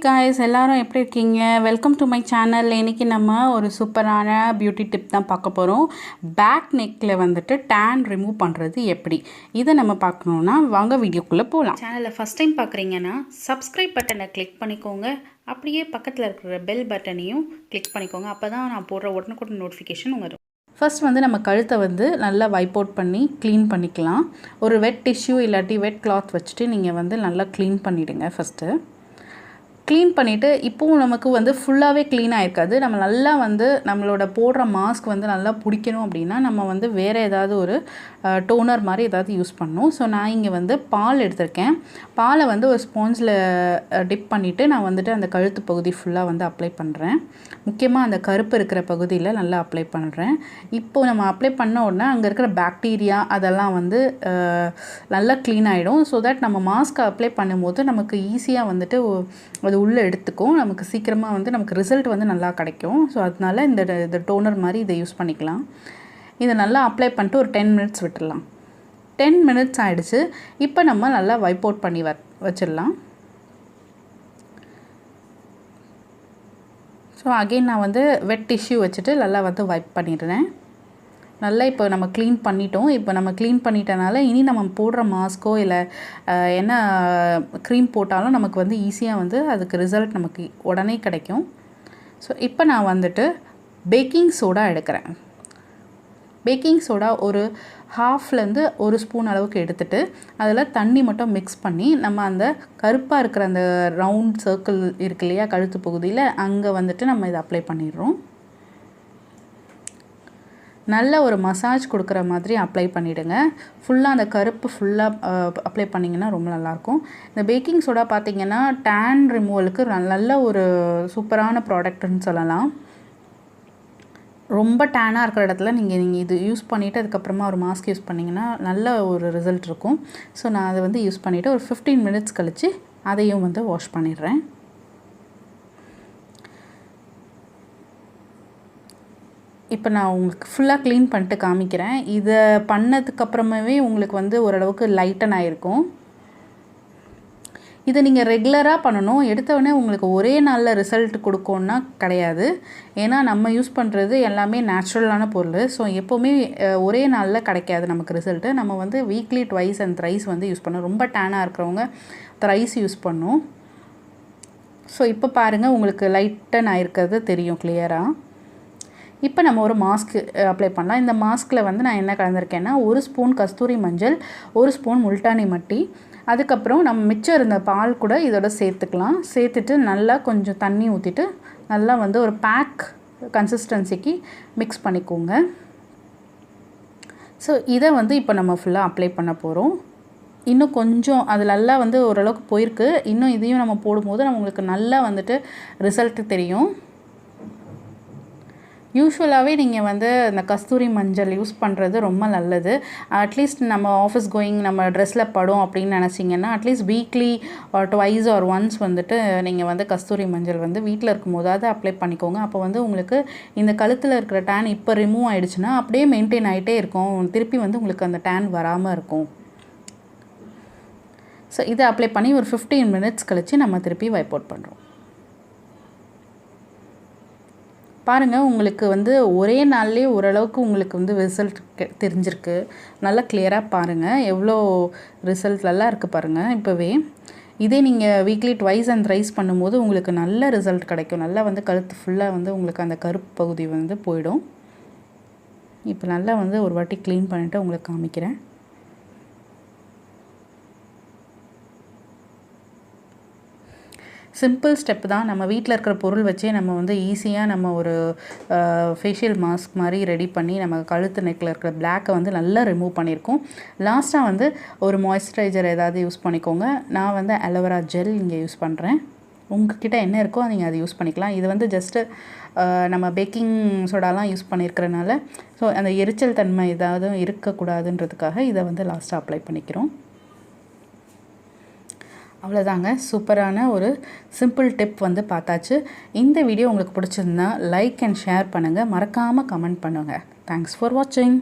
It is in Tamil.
காய்ஸ் எல்லாரும் எப்படி இருக்கீங்க? Welcome to my channel. இன்றைக்கி நம்ம ஒரு சூப்பரான பியூட்டி டிப் தான் பார்க்க போகிறோம். பேக் நெக்கில் வந்துட்டு டேன் ரிமூவ் பண்ணுறது எப்படி, இதை நம்ம பார்க்கணுன்னா வாங்க வீடியோக்குள்ளே போகலாம். சேனலை ஃபஸ்ட் டைம் பார்க்குறீங்கன்னா சப்ஸ்கிரைப் பட்டனை கிளிக் பண்ணிக்கோங்க. அப்படியே பக்கத்தில் இருக்கிற பெல் பட்டனையும் கிளிக் பண்ணிக்கோங்க. அப்போ தான் நான் போடுற உடனுக்குடன் நோட்டிஃபிகேஷன் வரும். ஃபர்ஸ்ட் வந்து நம்ம கழுத்தை வந்து நல்லா வைப் அவுட் பண்ணி க்ளீன் பண்ணிக்கலாம். ஒரு வெட் டிஷ்யூ இல்லாட்டி வெட் கிளாத் வச்சுட்டு நீங்கள் வந்து நல்லா க்ளீன் பண்ணிவிடுங்க. ஃபஸ்ட்டு க்ளீன் பண்ணிவிட்டு இப்போவும் நமக்கு வந்து ஃபுல்லாகவே க்ளீன் ஆகிருக்காது. நம்ம நல்லா வந்து நம்மளோட போடுற மாஸ்க் வந்து நல்லா பிடிக்கணும் அப்படின்னா நம்ம வந்து வேறு ஏதாவது ஒரு டோனர் மாதிரி ஏதாவது யூஸ் பண்ணணும். ஸோ நான் இங்கே வந்து பால் எடுத்திருக்கேன். பாலை வந்து ஒரு ஸ்பாஞ்சில் டிப் பண்ணிவிட்டு நான் வந்துட்டு அந்த கழுத்து பகுதி ஃபுல்லாக வந்து அப்ளை பண்ணுறேன். முக்கியமாக அந்த கருப்பு இருக்கிற பகுதியில் நல்லா அப்ளை பண்ணுறேன். இப்போது நம்ம அப்ளை பண்ண உடனே அங்கே இருக்கிற பாக்டீரியா அதெல்லாம் வந்து நல்லா க்ளீன் ஆகிடும். ஸோ தட் நம்ம மாஸ்க் அப்ளை பண்ணும்போது நமக்கு ஈஸியாக வந்துட்டு அது உள்ளே எடுத்துக்கும். நமக்கு சீக்கிரமாக வந்து நமக்கு ரிசல்ட் வந்து நல்லா கிடைக்கும். ஸோ அதனால இந்த டோனர் மாதிரி இதை யூஸ் பண்ணிக்கலாம். இதை நல்லா அப்ளை பண்ணிட்டு ஒரு 10 மினிட்ஸ் விட்டுடலாம். 10 மினிட்ஸ் ஆகிடுச்சு. இப்போ நம்ம நல்லா வைப் அவுட் பண்ணி வச்சிடலாம். ஸோ அகெயின் நான் வந்து வெட் டிஷ்யூ வச்சுட்டு நல்லா வந்து வைப் பண்ணிடுறேன். நல்லா இப்போ நம்ம க்ளீன் பண்ணிட்டோம். இப்போ நம்ம க்ளீன் பண்ணிட்டனால இனி நம்ம போடுற மாஸ்க்கோ இல்லை என்ன க்ரீம் போட்டாலும் நமக்கு வந்து ஈஸியாக வந்து அதுக்கு ரிசல்ட் நமக்கு உடனே கிடைக்கும். ஸோ இப்போ நான் வந்துட்டு பேக்கிங் சோடா எடுக்கிறேன். பேக்கிங் சோடா ஒரு ஹாஃப்லேருந்து 1 ஸ்பூன் அளவுக்கு எடுத்துகிட்டு அதில் தண்ணி மட்டும் மிக்ஸ் பண்ணி நம்ம அந்த கருப்பாக இருக்கிற அந்த ரவுண்ட் சர்க்கிள் இருக்கு இல்லையா கழுத்து பகுதியில், அங்கே வந்துட்டு நம்ம இதை அப்ளை பண்ணிடுறோம். நல்ல ஒரு மசாஜ் கொடுக்குற மாதிரி அப்ளை பண்ணிவிடுங்க. ஃபுல்லாக அந்த கருப்பு ஃபுல்லாக அப்ளை பண்ணிங்கன்னா ரொம்ப நல்லாயிருக்கும். இந்த பேக்கிங் சோடா பார்த்திங்கன்னா டேன் ரிமூவலுக்கு நல்ல ஒரு சூப்பரான ப்ராடக்ட்னு சொல்லலாம். ரொம்ப டேனாக இருக்கிற இடத்துல நீங்கள் இது யூஸ் பண்ணிவிட்டு அதுக்கப்புறமா ஒரு மாஸ்க் யூஸ் பண்ணிங்கன்னா நல்ல ஒரு ரிசல்ட் இருக்கும். ஸோ நான் அதை வந்து யூஸ் பண்ணிவிட்டு ஒரு 15 மினிட்ஸ் கழித்து அதையும் வந்து வாஷ் பண்ணிடுறேன். இப்போ நான் உங்களுக்கு ஃபுல்லாக க்ளீன் பண்ணிட்டு காமிக்கிறேன். இதை பண்ணதுக்கப்புறமாவே உங்களுக்கு வந்து ஓரளவுக்கு லைட்டன் ஆகிருக்கும். இதை நீங்கள் ரெகுலராக பண்ணணும். எடுத்தவுடனே உங்களுக்கு ஒரே நாளில் ரிசல்ட் கொடுக்கும்னா கிடையாது. ஏன்னா நம்ம யூஸ் பண்ணுறது எல்லாமே நேச்சுரலான பொருள். ஸோ எப்போவுமே ஒரே நாளில் கிடைக்காது நமக்கு ரிசல்ட்டு. நம்ம வந்து வீக்லி ட்வைஸ் அண்ட் த்ரைஸ் வந்து யூஸ் பண்ணணும். ரொம்ப டேனாக இருக்கிறவங்க த்ரைஸ் யூஸ் பண்ணணும். ஸோ இப்போ பாருங்கள், உங்களுக்கு லைட்டன் ஆகிருக்கிறது தெரியும் கிளியராக. இப்போ நம்ம ஒரு மாஸ்க் அப்ளை பண்ணலாம். இந்த மாஸ்கில் வந்து நான் என்ன கலந்துருக்கேன்னா 1 ஸ்பூன் கஸ்தூரி மஞ்சள், 1 ஸ்பூன் முல்டானி மட்டி, அதுக்கப்புறம் நம்ம மிச்சம் இருந்த பால் கூட இதோட சேர்த்துக்கலாம். சேர்த்துட்டு நல்லா கொஞ்சம் தண்ணி ஊற்றிட்டு நல்லா வந்து ஒரு பேக் கன்சிஸ்டன்சிக்கு மிக்ஸ் பண்ணிக்கோங்க. ஸோ இதை வந்து இப்போ நம்ம ஃபுல்லாக அப்ளை பண்ண போகிறோம். இன்னும் கொஞ்சம் அது நல்லா வந்து ஓரளவுக்கு போயிருக்கு. இன்னும் இதையும் நம்ம போடும்போது நம்மளுக்கு நல்லா வந்துட்டு ரிசல்ட்டு தெரியும். யூஸ்வலாகவே நீங்கள் வந்து இந்த கஸ்தூரி மஞ்சள் யூஸ் பண்ணுறது ரொம்ப நல்லது. அட்லீஸ்ட் நம்ம ஆஃபீஸ் கோயிங் நம்ம ட்ரெஸ்ஸில் படும் அப்படின்னு நினச்சிங்கன்னா at least weekly twice or once வந்துட்டு நீங்கள் வந்து கஸ்தூரி மஞ்சள் வந்து வீட்டில் இருக்கும் போதாவது அப்ளை பண்ணிக்கோங்க. அப்போ வந்து உங்களுக்கு இந்த கழுத்தில் இருக்கிற டேன் இப்போ ரிமூவ் ஆகிடுச்சுன்னா அப்படியே மெயின்டைன் ஆகிட்டே இருக்கும். திருப்பி வந்து உங்களுக்கு அந்த டேன் வராமல் இருக்கும். ஸோ இதை அப்ளை பண்ணி ஒரு 15 மினிட்ஸ் கழித்து நம்ம திருப்பி வைப் அவுட் பண்ணுறோம். பாருங்கள், உங்களுக்கு வந்து ஒரே நாள்லேயே ஓரளவுக்கு உங்களுக்கு வந்து ரிசல்ட் தெரிஞ்சிருக்கு. நல்லா கிளியராக பாருங்கள் எவ்வளோ ரிசல்ட் நல்லா இருக்குது பாருங்கள். இப்போவே இதே நீங்கள் வீக்லி ட்வைஸ் அண்ட் த்ரைஸ் பண்ணும்போது உங்களுக்கு நல்ல ரிசல்ட் கிடைக்கும். நல்லா வந்து கழுத்து ஃபுல்லாக வந்து உங்களுக்கு அந்த கருப்பு பகுதி வந்து போயிடும். இப்போ நல்லா வந்து ஒரு வாட்டி க்ளீன் பண்ணிவிட்டு உங்களுக்கு காமிக்கிறேன். சிம்பிள் ஸ்டெப் தான். நம்ம வீட்டில் இருக்கிற பொருள் வச்சே நம்ம வந்து ஈஸியாக நம்ம ஒரு ஃபேஷியல் மாஸ்க் மாதிரி ரெடி பண்ணி நம்ம கழுத்து நெக்கில் இருக்கிற பிளாக்கை வந்து நல்லா ரிமூவ் பண்ணியிருக்கோம். லாஸ்ட்டாக வந்து ஒரு மாய்ஸ்சரைசர் ஏதாவது யூஸ் பண்ணிக்கோங்க. நான் வந்து அலோவேரா ஜெல் இங்கே யூஸ் பண்ணுறேன். உங்கள்கிட்ட என்ன இருக்கோ நீங்கள் அதை யூஸ் பண்ணிக்கலாம். இது வந்து ஜஸ்ட்டு நம்ம பேக்கிங் சோடாலாம் யூஸ் பண்ணியிருக்கிறனால ஸோ அந்த எரிச்சல் தன்மை ஏதாவது இருக்கக்கூடாதுன்றதுக்காக இதை வந்து லாஸ்ட்டாக அப்ளை பண்ணிக்கிறோம். அவ்வளோதாங்க, சூப்பரான ஒரு சிம்பிள் டிப் வந்து பார்த்தாச்சு. இந்த வீடியோ உங்களுக்கு பிடிச்சிருந்தா லைக் அண்ட் ஷேர் பண்ணுங்கள். மறக்காமல் கமெண்ட் பண்ணுங்கள். தேங்க்ஸ் ஃபார் வாட்சிங்.